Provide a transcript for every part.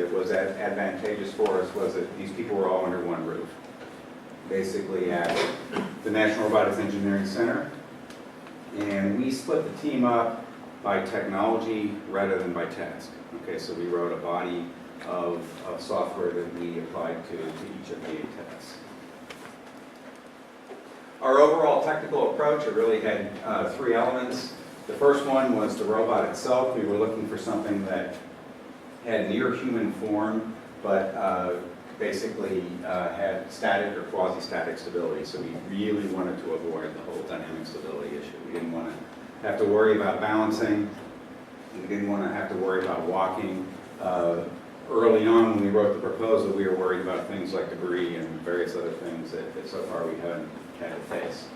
that was advantageous for us was that these people were all under one roof. Basically at the National Robotics Engineering Center. And we split the team up by technology rather than by task. Okay, so we wrote a body of software that we applied to each of the 8 tasks. Our overall technical approach, it really had 3 elements. The first one was the robot itself. We were looking for something that had near human form, but basically had static or quasi-static stability. So we really wanted to avoid the whole dynamic stability issue. We didn't want to have to worry about balancing. We didn't want to have to worry about walking. Early on when we wrote the proposal, we were worried about things like debris and various other things that so far we haven't had to face.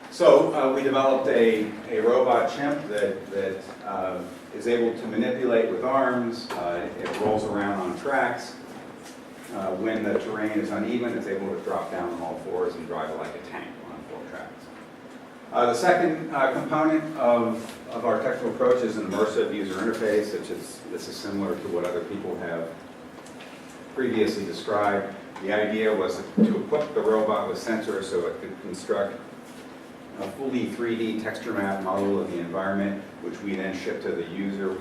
So we developed a robot CHIMP that is able to manipulate with arms. It rolls around on tracks. When the terrain is uneven, it's able to drop down on all fours and drive like a tank on 4 tracks. The second component of our technical approach is an immersive user interface, this is similar to what other people have previously described. The idea was to equip the robot with sensors so it could construct a fully 3D texture map model of the environment, which we then ship to the user.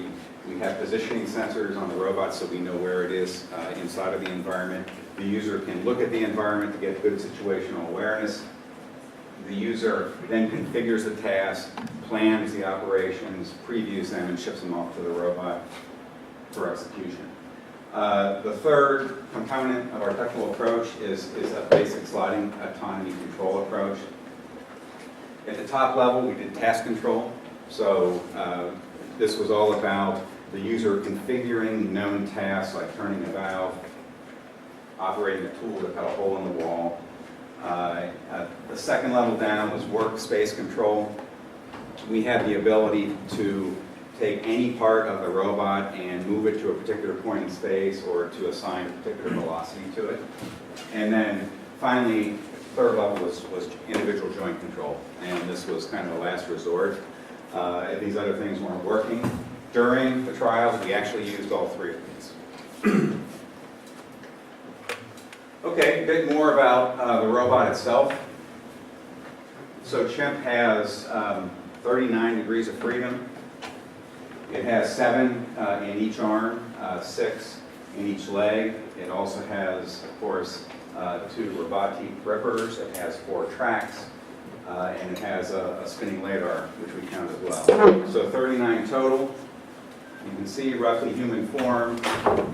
We have positioning sensors on the robot so we know where it is inside of the environment. The user can look at the environment to get good situational awareness. The user then configures the task, plans the operations, previews them, and ships them off to the robot for execution. The third component of our technical approach is a basic sliding autonomy control approach. At the top level, we did task control. So this was all about the user configuring known tasks like turning a valve, operating a tool to cut a hole in the wall. The second level down was workspace control. We had the ability to take any part of the robot and move it to a particular point in space or to assign a particular velocity to it. And then finally, third level was individual joint control. And this was kind of a last resort. If these other things weren't working, during the trials, we actually used all 3 of these. Okay, a bit more about the robot itself. So CHIMP has 39 degrees of freedom. It has 7 in each arm, 6 in each leg. It also has, of course, 2 Robotics grippers. It has 4 tracks. And it has a spinning radar, which we count as well. So 39 total. You can see roughly human form,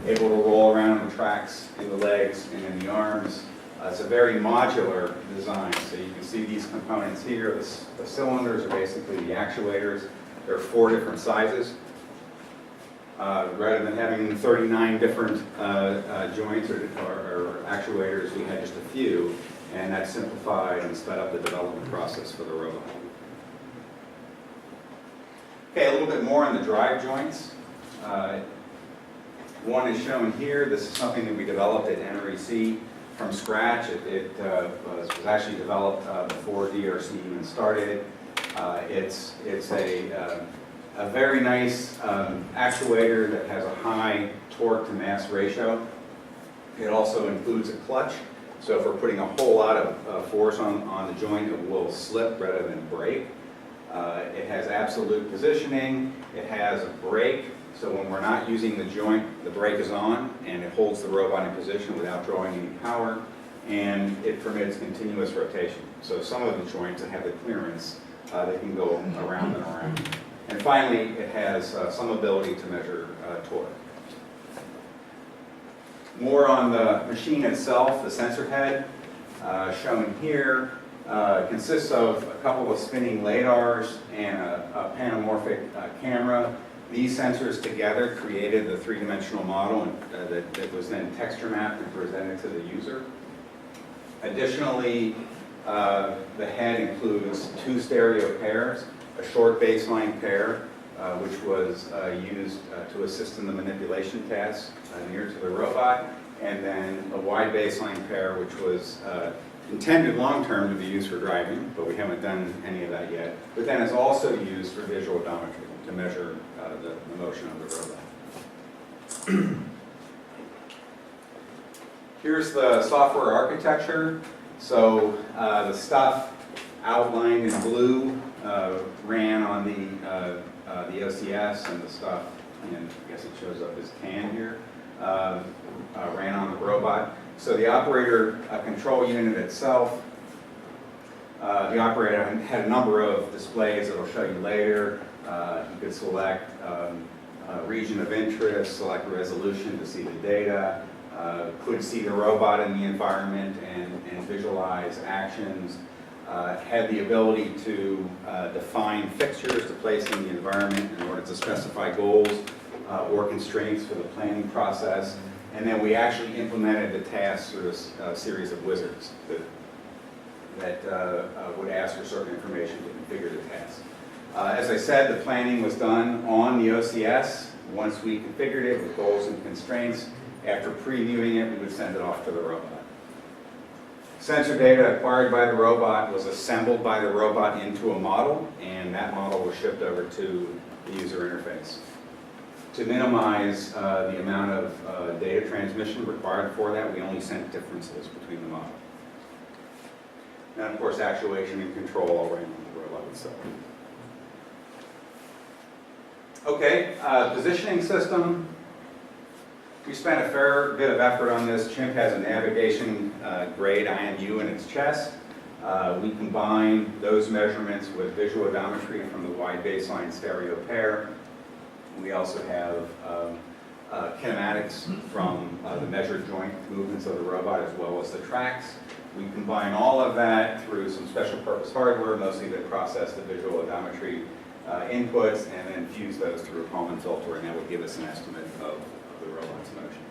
able to roll around on the tracks in the legs and in the arms. It's a very modular design. So you can see these components here. The cylinders are basically the actuators. There are 4 different sizes. Rather than having 39 different joints or actuators, we had just a few. And that simplified and sped up the development process for the robot. Okay, a little bit more on the drive joints. One is shown here. This is something that we developed at NREC from scratch. It was actually developed before DRC even started. It's a very nice actuator that has a high torque to mass ratio. It also includes a clutch. So if we're putting a whole lot of force on the joint, it will slip rather than break. It has absolute positioning. It has a brake. So when we're not using the joint, the brake is on, and it holds the robot in position without drawing any power. And it permits continuous rotation. So some of the joints that have the clearance, they can go around and around. And finally, it has some ability to measure torque. More on the machine itself, the sensor head, shown here, consists of a couple of spinning radars and a panamorphic camera. These sensors together created the 3-dimensional model that was then texture mapped and presented to the user. Additionally, the head includes 2 stereo pairs, a short baseline pair, which was used to assist in the manipulation tasks near to the robot, and then a wide baseline pair, which was intended long-term to be used for driving, but we haven't done any of that yet. But then it's also used for visual odometry to measure the motion of the robot. Here's the software architecture. So the stuff outlined in blue ran on the OCS, and the stuff, and I guess it shows up as tan here, ran on the robot. So the operator control unit itself, the operator had a number of displays that I'll show you later. You could select region of interest, select resolution to see the data, could see the robot in the environment and visualize actions, had the ability to define fixtures to place in the environment in order to specify goals or constraints for the planning process, and then we actually implemented the tasks through a series of wizards that would ask for certain information to configure the task. As I said, the planning was done on the OCS. Once we configured it with goals and constraints, after previewing it, we would send it off to the robot. Sensor data acquired by the robot was assembled by the robot into a model, and that model was shipped over to the user interface. To minimize the amount of data transmission required for that, we only sent differences between the model. And of course, actuation and control all ran on the robot itself. Okay, positioning system. We spent a fair bit of effort on this. CHIMP has a navigation grade IMU in its chest. We combine those measurements with visual odometry from the wide baseline stereo pair. We also have kinematics from the measured joint movements of the robot as well as the tracks. We combine all of that through some special purpose hardware, mostly that process the visual odometry inputs, and then fuse those through a Kalman filter, and that would give us an estimate of the robot's motion.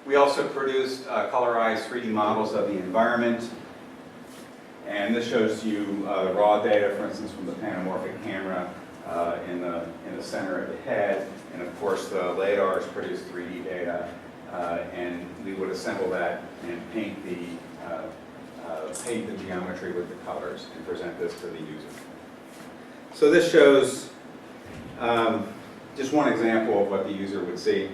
We also produced colorized 3D models of the environment, and this shows you the raw data, for instance, from the panomorphic camera in the center of the head, and of course the LiDARs produce 3D data, and we would assemble that and paint the geometry with the colors and present this to the user. So this shows just one example of what the user would see.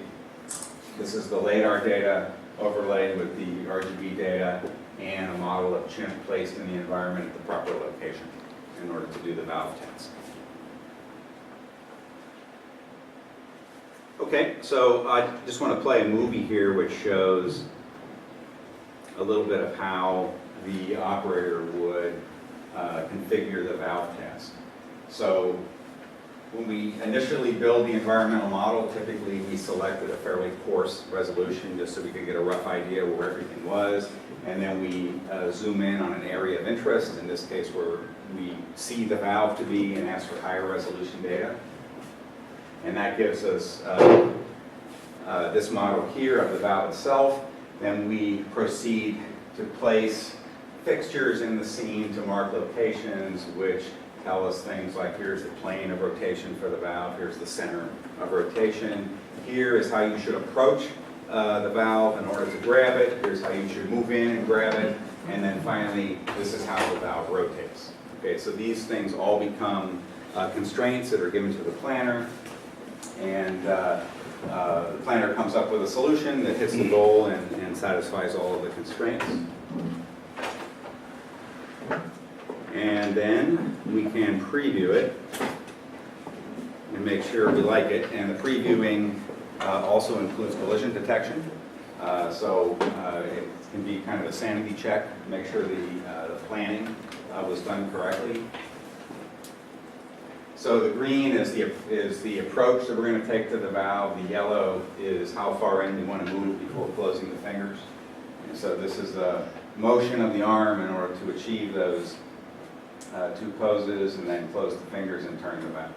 This is the LiDAR data overlaid with the RGB data and a model of CHIMP placed in the environment at the proper location in order to do the valve test. Okay, so I just want to play a movie here which shows a little bit of how the operator would configure the valve test. So when we initially build the environmental model, typically we selected a fairly coarse resolution just so we could get a rough idea where everything was, and then we zoom in on an area of interest, in this case where we see the valve to be, and ask for higher resolution data. And that gives us this model here of the valve itself. Then we proceed to place fixtures in the scene to mark locations which tell us things like, here's the plane of rotation for the valve, here's the center of rotation, here is how you should approach the valve in order to grab it, here's how you should move in and grab it, and then finally, this is how the valve rotates. Okay, so these things all become constraints that are given to the planner, and the planner comes up with a solution that hits the goal and satisfies all of the constraints. And then we can preview it and make sure we like it. And the previewing also includes collision detection. So it can be kind of a sanity check, make sure the planning was done correctly. So the green is the approach that we're going to take to the valve. The yellow is how far in you want to move before closing the fingers. And so this is the motion of the arm in order to achieve those two poses, and then close the fingers and turn the valve.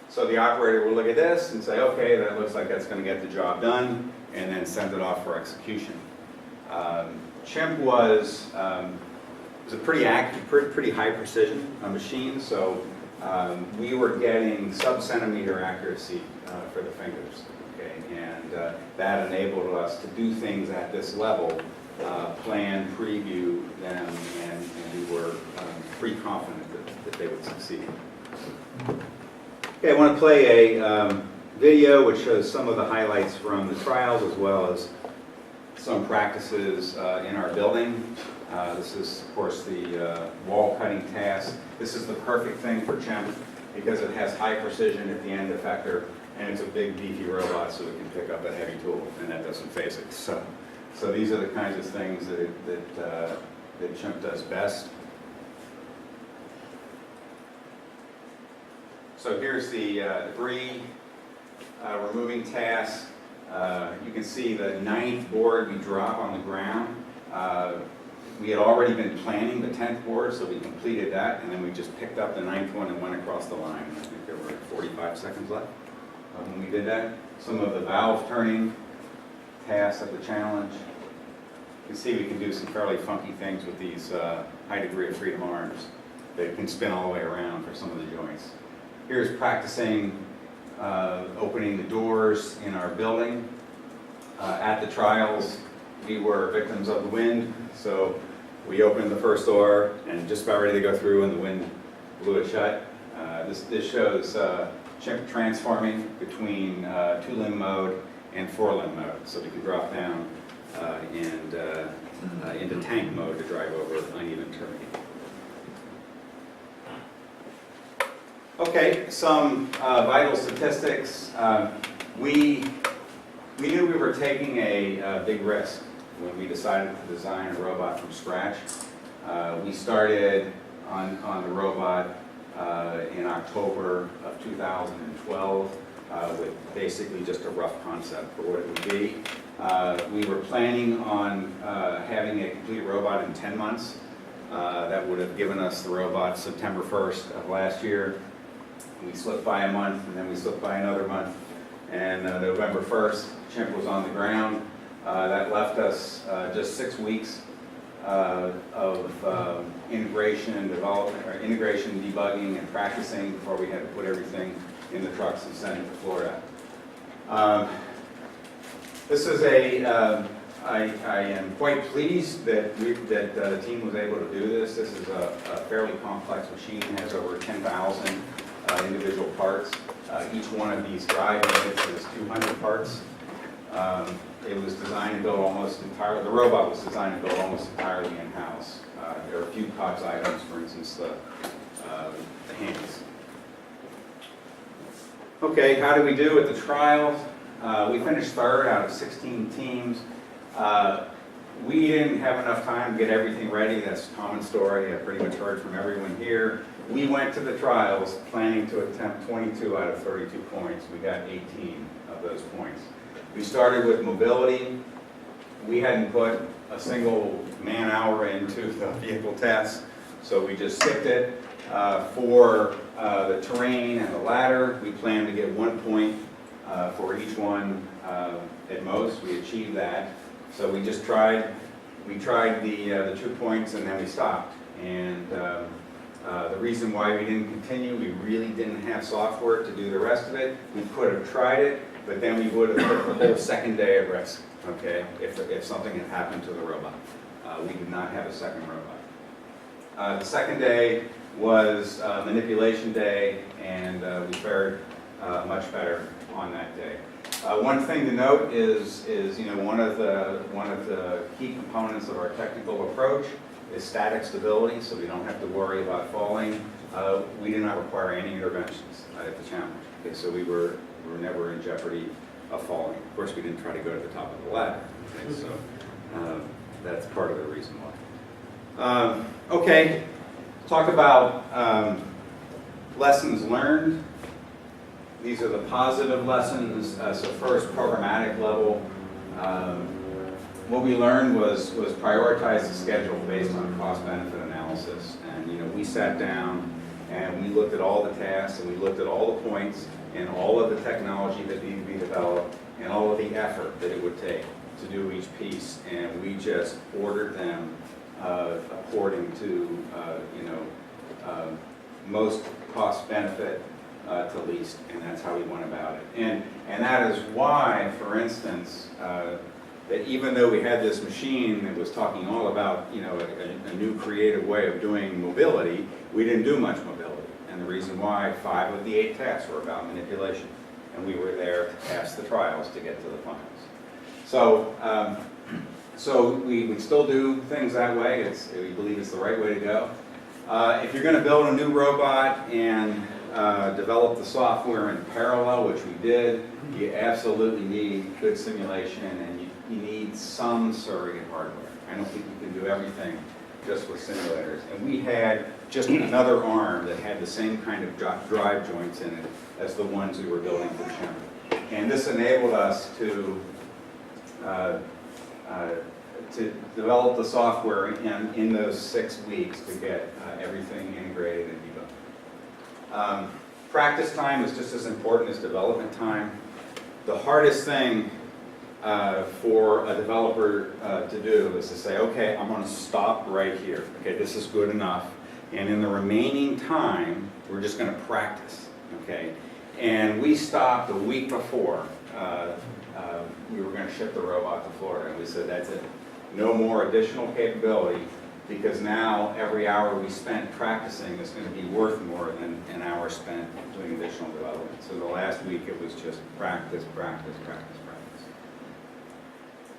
So the operator will look at this and say, okay, that looks like that's going to get the job done, and then send it off for execution. CHIMP was a pretty high precision machine, so we were getting sub-centimeter accuracy for the fingers. Okay, and that enabled us to do things at this level, plan, preview them, and we were pretty confident that they would succeed. Okay, I want to play a video which shows some of the highlights from the trials as well as some practices in our building. This is, of course, the wall cutting task. This is the perfect thing for CHIMP because it has high precision at the end effector, and it's a big beefy robot so it can pick up a heavy tool, and that doesn't phase it. So these are the kinds of things that CHIMP does best. So here's the debris removing task. You can see the 9th board we drop on the ground. We had already been planning the 10th board, so we completed that, and then we just picked up the 9th one and went across the line. I think there were 45 seconds left when we did that. Some of the valve turning tasks of the challenge. You can see we can do some fairly funky things with these high degree of freedom arms that can spin all the way around for some of the joints. Here's practicing opening the doors in our building. At the trials, we were victims of the wind, so we opened the first door and just about ready to go through and the wind blew it shut. This shows CHIMP transforming between 2-limb mode and 4-limb mode, so we can drop down and into tank mode to drive over uneven terrain. Okay, some vital statistics. We knew we were taking a big risk when we decided to design a robot from scratch. We started on the robot in October of 2012 with basically just a rough concept for what it would be. We were planning on having a complete robot in 10 months. That would have given us the robot September 1st of last year. We slipped by a month, and then we slipped by another month, and November 1st, CHIMP was on the ground. That left us just 6 weeks of integration and development, or integration, debugging, and practicing before we had to put everything in the trucks and send it to Florida. This is I am quite pleased that the team was able to do this. This is a fairly complex machine. It has over 10,000 individual parts. Each one of these drive units is 200 parts. It was designed and built almost entirely, the robot was designed and built almost entirely in-house. There are a few COGS items, for instance, the hands. Okay, how did we do at the trials? We finished 3rd out of 16 teams. We didn't have enough time to get everything ready. That's a common story. I pretty much heard from everyone here. We went to the trials planning to attempt 22 out of 32 points. We got 18 of those points. We started with mobility. We hadn't put a single man-hour into the vehicle test, so we just skipped it. For the terrain and the ladder, we planned to get 1 point for each one at most. We achieved that. So we just tried. We tried the 2 points and then we stopped. And the reason why we didn't continue, we really didn't have software to do the rest of it. We could have tried it, but then we would have put the whole second day at risk, okay, if something had happened to the robot. We did not have a second robot. The second day was manipulation day, and we fared much better on that day. One thing to note is one of the key components of our technical approach is static stability, so we don't have to worry about falling. We did not require any interventions at the challenge. Okay, so we were never in jeopardy of falling. Of course, we didn't try to go to the top of the ladder. Okay, so that's part of the reason why. Okay, talk about lessons learned. These are the positive lessons. So first, programmatic level. What we learned was prioritize the schedule based on cost-benefit analysis. And we sat down and we looked at all the tasks and we looked at all the points and all of the technology that needed to be developed and all of the effort that it would take to do each piece. And we just ordered them according to most cost-benefit to least, and that's how we went about it. And that is why, for instance, that even though we had this machine that was talking all about a new creative way of doing mobility, we didn't do much mobility. And the reason why, 5 of the 8 tests were about manipulation. And we were there to pass the trials to get to the finals. So we would still do things that way. We believe it's the right way to go. If you're going to build a new robot and develop the software in parallel, which we did, you absolutely need good simulation, and you need some surrogate hardware. I don't think you can do everything just with simulators. And we had just another arm that had the same kind of drive joints in it as the ones we were building for CHIMP. And this enabled us to develop the software in those 6 weeks to get everything integrated and debugged. Practice time is just as important as development time. The hardest thing for a developer to do is to say, okay, I'm going to stop right here. Okay, this is good enough. And in the remaining time, we're just going to practice. Okay, and we stopped a week before we were going to ship the robot to Florida, and we said, that's it. No more additional capability, because now every hour we spent practicing is going to be worth more than an hour spent doing additional development. So the last week it was just practice, practice, practice, practice.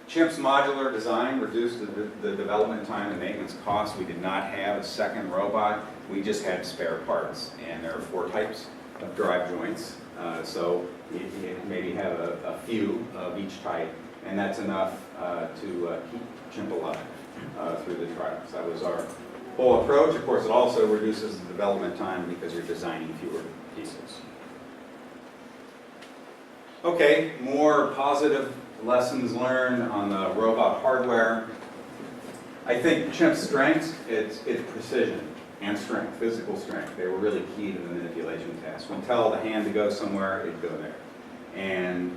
CHIMP's modular design reduced the development time and maintenance costs. We did not have a second robot. We just had spare parts, and there are 4 types of drive joints. So you maybe have a few of each type, and that's enough to keep CHIMP alive through the trials. That was our whole approach. Of course, it also reduces the development time because you're designing fewer pieces. Okay, more positive lessons learned on the robot hardware. I think CHIMP's strengths, it's precision and strength, physical strength. They were really key to the manipulation test. When tell the hand to go somewhere, it'd go there. And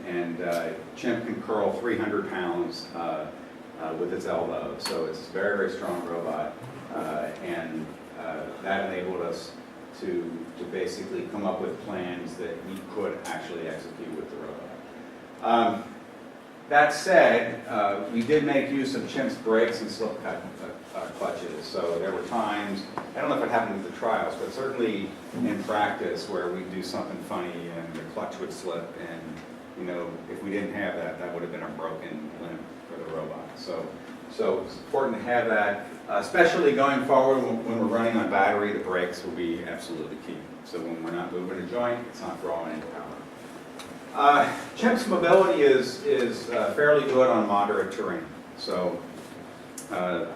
CHIMP can curl 300 pounds with its elbow, so it's a very, very strong robot, and that enabled us to basically come up with plans that we could actually execute with the robot. That said, we did make use of CHIMP's brakes and slip cut clutches, so there were times, I don't know if it happened with the trials, but certainly in practice where we'd do something funny and the clutch would slip, and if we didn't have that, that would have been a broken limb for the robot. So it's important to have that, especially going forward when we're running on battery. The brakes will be absolutely key. So when we're not moving a joint, it's not drawing any power. CHIMP's mobility is fairly good on moderate terrain. So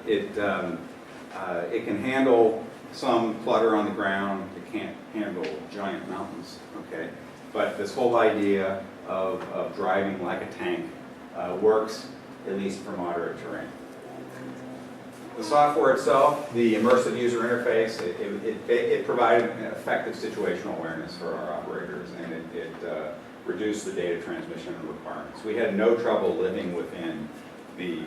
it can handle some clutter on the ground. It can't handle giant mountains. Okay, but this whole idea of driving like a tank works, at least for moderate terrain. The software itself, the immersive user interface, it provided effective situational awareness for our operators, and it reduced the data transmission requirements. We had no trouble living within the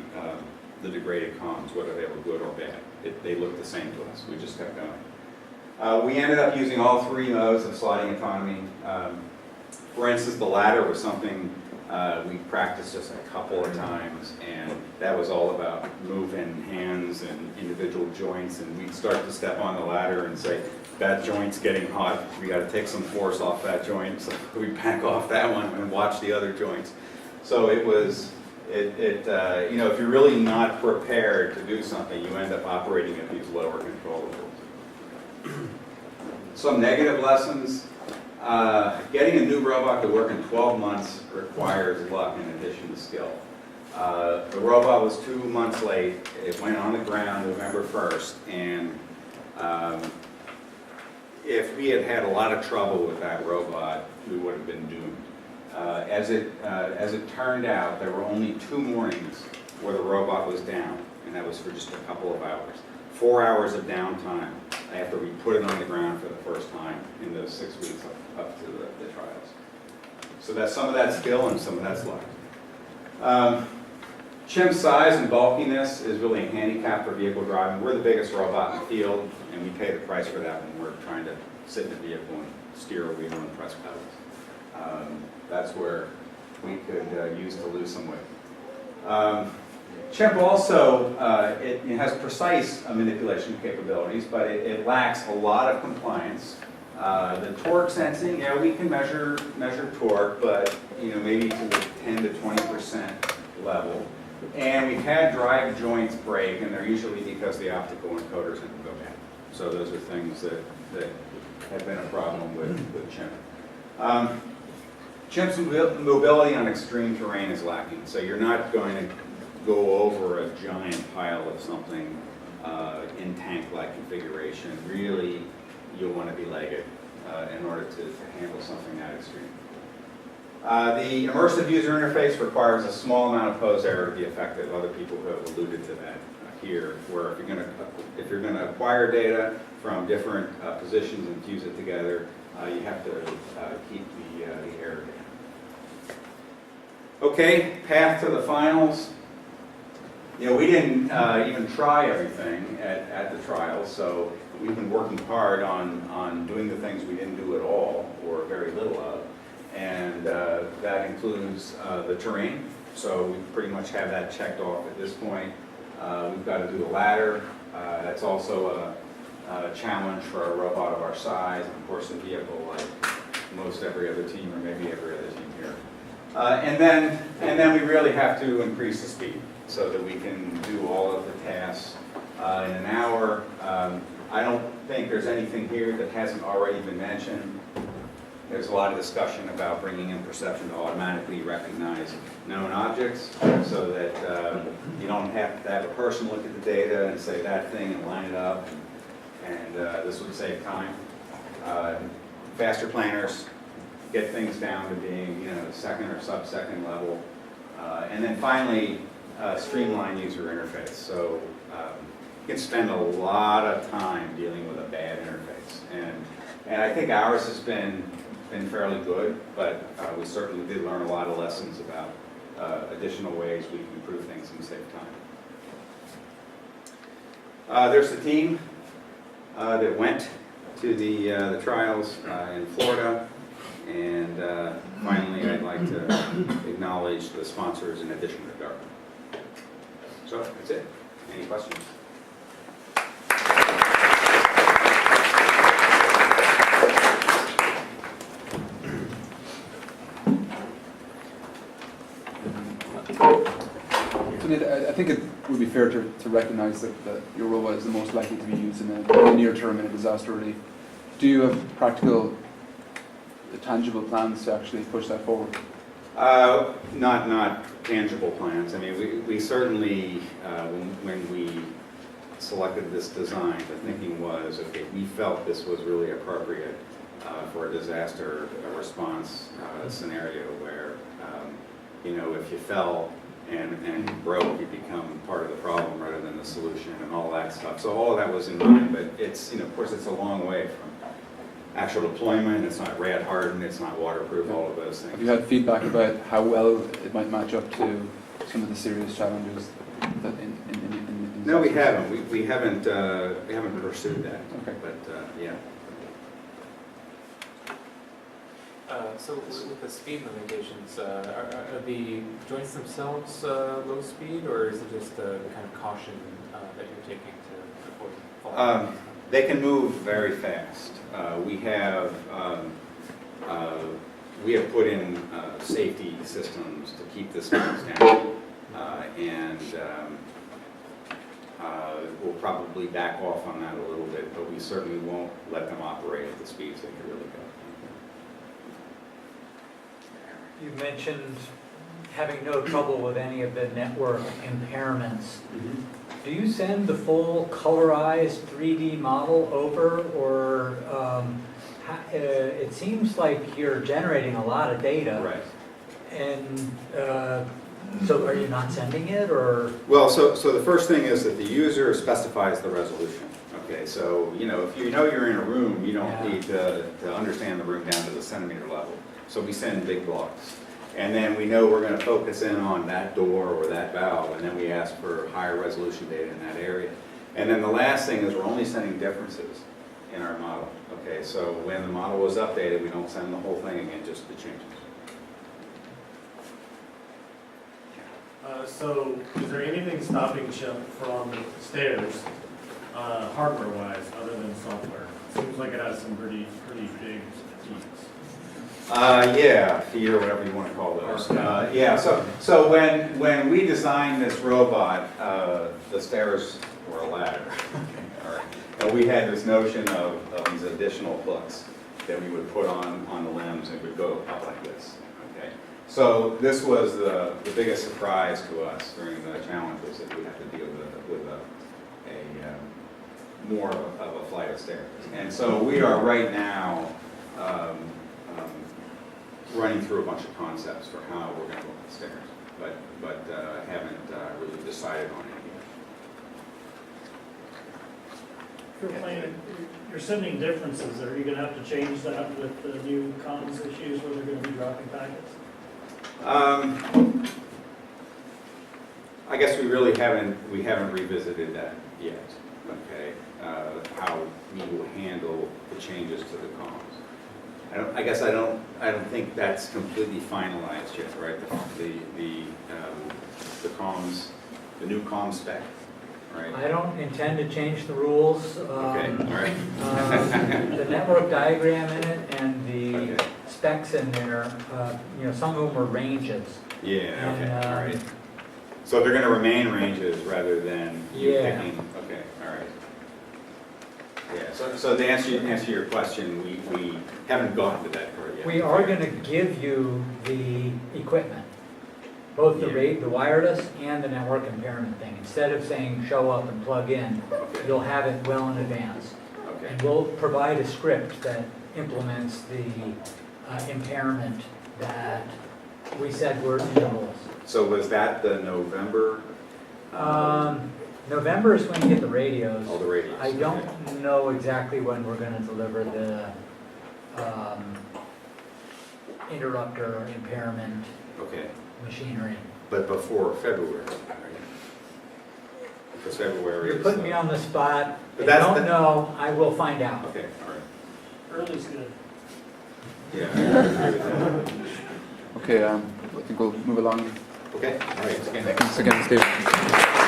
degraded comms, whether they were good or bad. They looked the same to us. We just kept going. We ended up using all 3 modes of sliding autonomy. For instance, the ladder was something we practiced just a couple of times, and that was all about moving hands and individual joints, and we'd start to step on the ladder and say, that joint's getting hot, we got to take some force off that joint, so we back off that one and watch the other joints. So it was, if you're really not prepared to do something, you end up operating at these lower control levels. Some negative lessons. Getting a new robot to work in 12 months requires luck in addition to skill. The robot was 2 months late. It went on the ground November 1st, and if we had had a lot of trouble with that robot, we would have been doomed. As it turned out, there were only 2 mornings where the robot was down, and that was for just a couple of hours. 4 hours of downtime after we put it on the ground for the first time in those 6 weeks up to the trials. So that's some of that skill and some of that's luck. CHIMP's size and bulkiness is really a handicap for vehicle driving. We're the biggest robot in the field, and we pay the price for that when we're trying to sit in a vehicle and steer a wheel and press pedals. That's where we could use to lose some weight. CHIMP also, it has precise manipulation capabilities, but it lacks a lot of compliance The torque sensing, yeah, we can measure torque, but maybe to the 10 to 20% level. And we've had drive joints break, and they're usually because the optical encoders didn't go bad. So those are things that have been a problem with CHIMP. CHIMP's mobility on extreme terrain is lacking, so you're not going to go over a giant pile of something in tank-like configuration. Really, you'll want to be legged in order to handle something that extreme. The immersive user interface requires a small amount of pose error to be effective. Other people have alluded to that here, where if you're going to acquire data from different positions and fuse it together, you have to keep the error down. Okay, path to the finals. We didn't even try everything at the trials, so we've been working hard on doing the things we didn't do at all, or very little of. And that includes the terrain, so we pretty much have that checked off at this point. We've got to do the ladder. That's also a challenge for a robot of our size, and of course a vehicle like most every other team, or maybe every other team here. And then we really have to increase the speed so that we can do all of the tasks in an hour. I don't think there's anything here that hasn't already been mentioned. There's a lot of discussion about bringing in perception to automatically recognize known objects so that you don't have to have a person look at the data and say that thing and line it up, and this would save time. Faster planners get things down to being second or sub-second level. And then finally, streamline user interface. So you can spend a lot of time dealing with a bad interface. And I think ours has been fairly good, but we certainly did learn a lot of lessons about additional ways we can improve things and save time. There's the team that went to the trials in Florida. And finally, I'd like to acknowledge the sponsors in addition to DARPA. So that's it. Any questions? I think it would be fair to recognize that your robot is the most likely to be used in the near term in a disaster relief. Do you have practical, tangible plans to actually push that forward? Not tangible plans. I mean, we certainly, when we selected this design, the thinking was, okay, we felt this was really appropriate for a disaster response scenario where, if you fell and broke, you become part of the problem rather than the solution and all that stuff. So all of that was in mind, but it's, of course, it's a long way from actual deployment. It's not rad hardened, it's not waterproof, all of those things. Have you had feedback about how well it might match up to some of the serious challenges that in No, we haven't. We haven't pursued that. Okay. But yeah. So with the speed limitations, are the joints themselves low speed, or is it just the kind of caution that you're taking to avoid falling? They can move very fast. We have put in safety systems to keep the speeds down, and we'll probably back off on that a little bit, but we certainly won't let them operate at the speeds they could really go. You mentioned having no trouble with any of the network impairments. Do you send the full colorized 3D model over, or it seems like you're generating a lot of data? Right. And so are you not sending it, or? Well, so the first thing is that the user specifies the resolution. Okay, so if you know you're in a room, you don't need to understand the room down to the centimeter level. So we send big blocks. And then we know we're going to focus in on that door or that valve, and then we ask for higher resolution data in that area. And then the last thing is we're only sending differences in our model. Okay, so when the model was updated, we don't send the whole thing again, just the changes. So is there anything stopping CHIMP from stairs, hardware-wise, other than software? Seems like it has some pretty big peaks. Yeah, feet or whatever you want to call those. Yeah, so when we designed this robot, the stairs were a ladder. All right. And we had this notion of these additional hooks that we would put on the limbs and would go up like this. Okay. So this was the biggest surprise to us during the challenges that we had to deal with more of a flight of stairs. And so we are right now running through a bunch of concepts for how we're going to go up the stairs, but haven't really decided on it yet. If you're planning, you're sending differences, are you going to have to change that with the new comms issues where they're going to be dropping packets? I guess we really haven't revisited that yet. Okay, how we will handle the changes to the comms. I guess I don't think that's completely finalized yet, right? The comms, the new comm spec, right? I don't intend to change the rules. Okay, all right. The network diagram in it and the Okay. specs in there, some of them are ranges. Yeah, okay, And, all right. So they're going to remain ranges rather than you Yeah. picking, okay, all right. Yeah, so to answer your question, we haven't gotten to that part yet. We are going to give you the equipment, both the Yeah. the wireless and the network impairment thing. Instead of saying show up and plug in, Okay, you'll have it well in advance. okay, And we'll provide a script that implements the impairment that we said were in the rules. so was that the November? November is when you get the radios. All the radios? I okay. don't know exactly when we're going to deliver the interrupter impairment Okay, machinery. but before February, right? Because February You're is, putting me on the spot. But I that's don't the- know. I will find out. Okay, all right. Early's good. Yeah, I agree with Okay, I think we'll move along. that. Okay, all right. Thanks again, Steve.